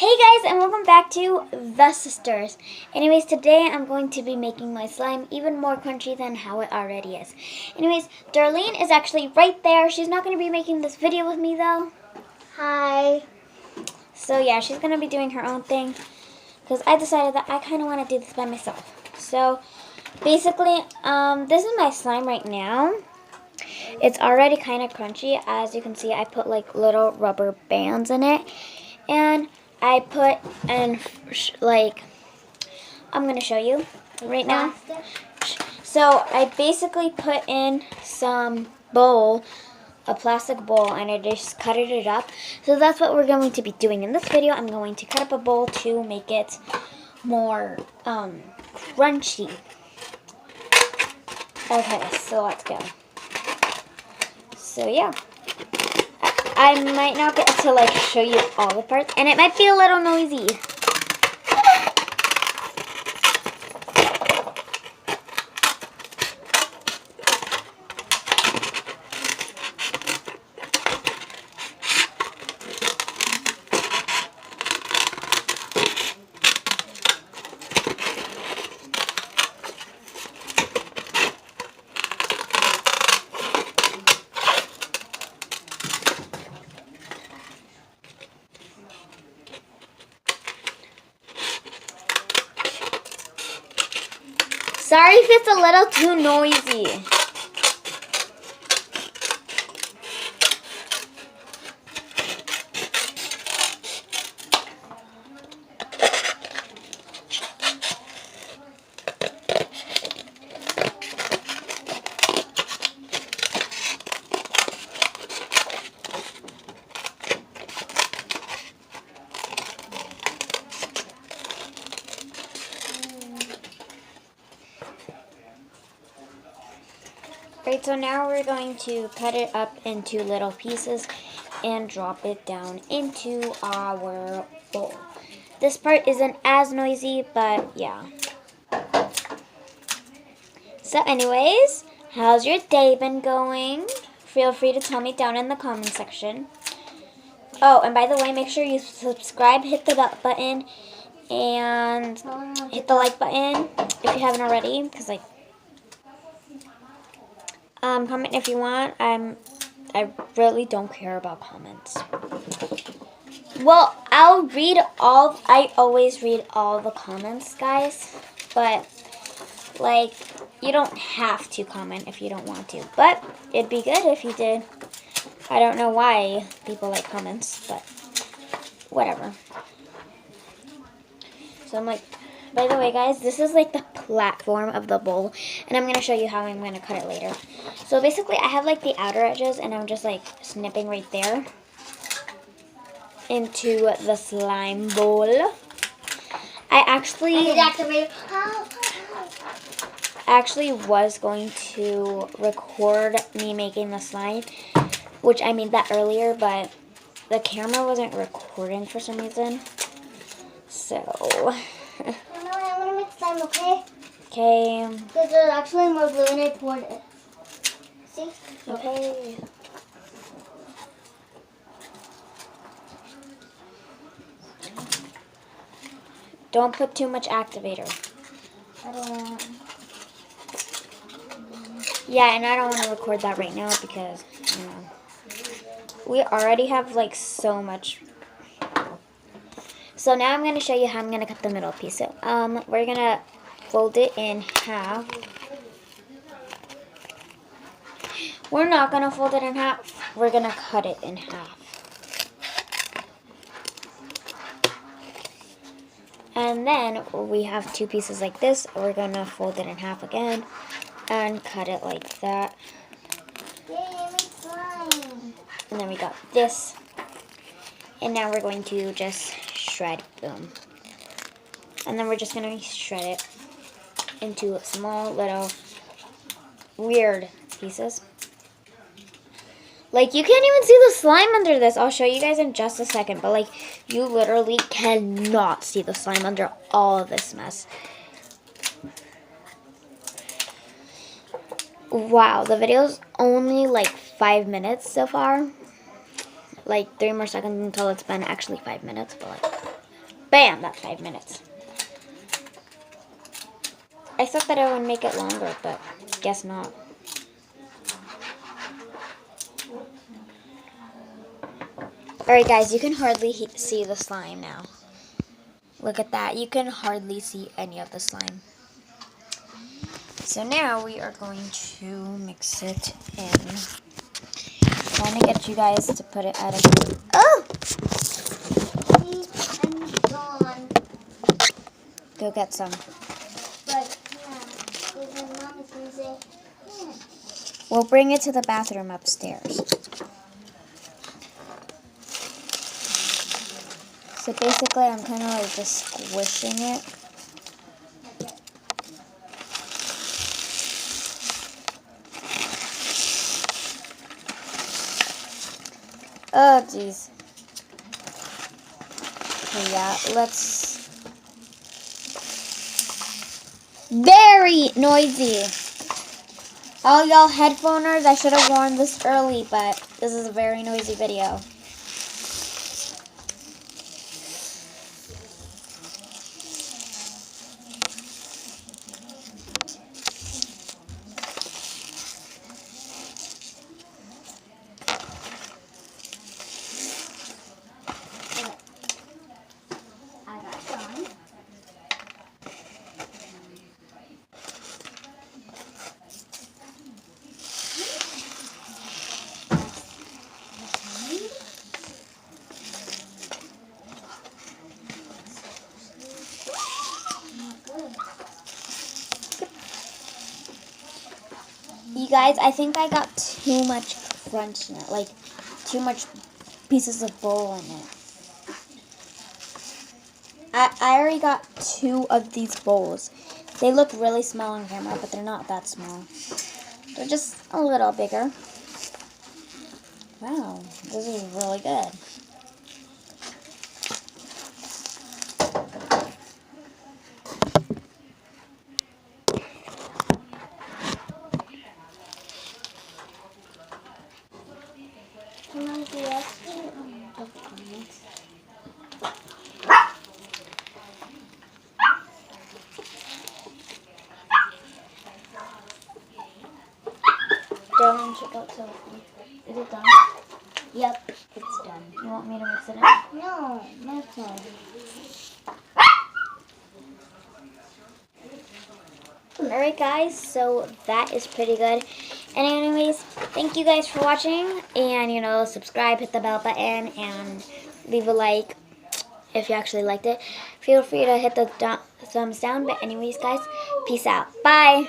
Hey guys, and welcome back to The Sisters. Anyways, today I'm going to be making my slime even more crunchy than how it already is. Anyways, Darlene is actually right there. She's not going to be making this video with me though. Hi. So yeah, she's going to be doing her own thing because I decided that I kind of want to do this by myself. So basically, this is my slime right now. It's already kind of crunchy. As you can see, I put like little rubber bands in it. And I put in, I'm going to show you right now. So I basically put in some bowl, a plastic bowl, and I just cut it up. So that's what we're going to be doing in this video. I'm going to cut up a bowl to make it more crunchy. Okay, so let's go. So yeah. I might not get to show you all the parts, and it might be a little noisy. Sorry if it's a little too noisy. Right, so now we're going to cut it up into little pieces and drop it down into our bowl. This part isn't as noisy, but yeah. So anyways, how's your day been going? Feel free to tell me down in the comment section. Oh, and by the way, make sure you subscribe, hit the bell button, and hit the like button if you haven't already, because comment if you want. I really don't care about comments. Well, I always read all the comments, guys. But, you don't have to comment if you don't want to. But, it'd be good if you did. I don't know why people like comments, but whatever. So I'm by the way, guys, this is the platform of the bowl, and I'm going to show you how I'm going to cut it later. So basically, I have the outer edges, and I'm just snipping right there into the slime bowl. I actually was going to record me making the slime, which I made that earlier, but the camera wasn't recording for some reason. So... I'm going to make slime, okay? Okay. Because there's actually more glue and I poured it. See? Okay. Don't put too much activator. I don't want. Yeah, and I don't want to record that right now because, we already have so much. So now I'm going to show you how I'm going to cut the middle piece. So we're going to fold it in half. We're not going to fold it in half. We're going to cut it in half. And then we have two pieces like this. We're going to fold it in half again and cut it like that. Yay, I made slime. And then we got this. And now we're going to just shred, boom. And then we're just going to shred it into small little weird pieces. You can't even see the slime under this. I'll show you guys in just a second. But, you literally cannot see the slime under all of this mess. Wow, the video's only, 5 minutes so far. 3 more seconds until it's been actually 5 minutes. But, Bam, that's 5 minutes. I thought that I would make it longer, but guess not. Alright guys, you can hardly see the slime now. Look at that. You can hardly see any of the slime. So now we are going to mix it in. Trying to get you guys to put it at a... Oh! I'm gone. Go get some. But, yeah, because my mom is going to say, yeah. We'll bring it to the bathroom upstairs. So basically, I'm kind of like just squishing it. Oh, jeez. Okay, yeah, let's... Very noisy. All y'all headphoners, I should have warned this early, but this is a very noisy video. I got some. You guys, I think I got too much crunch in it, like too much pieces of bowl in it. I already got 2 of these bowls. They look really small on camera, but they're not that small. They're just a little bigger. Wow, this is really good. Can I see us? Of comments. Don't check out telephone. Is it done? Yep, it's done. You want me to mix it in? No, that's not. Alright guys, so that is pretty good. And anyways, thank you guys for watching. And, you know, subscribe, hit the bell button, and leave a like if you actually liked it. Feel free to hit the thumbs down. But anyways, guys, peace out. Bye!